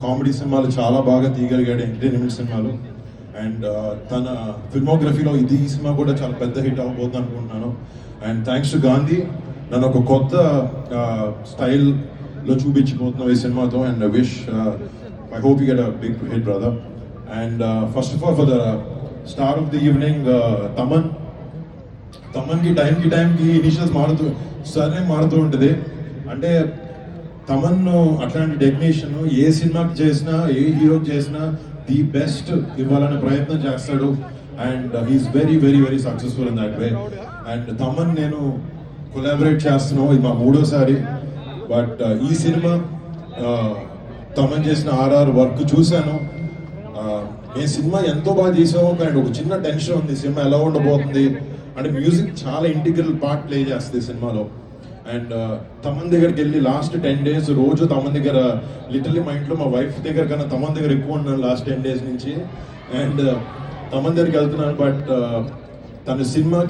Comedy సినిమాలు చాలా బాగా తీయగలిగాడు, ఎంటర్టైన్మెంట్ సినిమాలు. అండ్ తన ఫిల్మోగ్రఫీలో ఈ సినిమా కూడా చాలా పెద్ద హిట్ అవ్వబోతుంది అనుకుంటున్నాను. అండ్ థ్యాంక్స్ టు గాంధీ, నన్ను ఒక కొత్త స్టైల్లో చూపించిపోతున్నాం ఈ సినిమాతో. And I hope you get a big hit brother. And first of all for the star of the evening తమన్కి టైంకి ఇనిషియల్స్ మారుతూ ఉంటుంది. అంటే తమన్ అట్లాంటి టెక్నీషియన్ ఏ సినిమాకి చేసినా, ఏ హీరోకి చేసినా ది బెస్ట్ ఇవ్వాలనే ప్రయత్నం చేస్తాడు. And he's very very very successful in that way. And Thaman నేను కొలాబరేట్ చేస్తున్నాం, ఇది మా 3వ సారి. బట్ ఈ సినిమా తమన్ చేసిన ఆర్ఆర్ వర్క్ చూశాను. ఈ సినిమా ఎంతో బాగా చేసాము, కానీ ఒక చిన్న టెన్షన్ ఉంది, సినిమా ఎలా ఉండబోతుంది అంటే. మ్యూజిక్ చాలా ఇంటిగ్రల్ పార్ట్ ప్లే చేస్తుంది సినిమాలో. అండ్ తమన్ దగ్గరికి వెళ్ళి లాస్ట్ 10 days రోజు తమన్ దగ్గర, లిటరలీ మా ఇంట్లో మా వైఫ్ దగ్గర కన్నా తమన్ దగ్గర ఎక్కువ ఉన్నాను లాస్ట్ 10 days నుంచి. అండ్ తమన్ దగ్గరికి వెళ్తున్నాను. బట్ తన సినిమాకి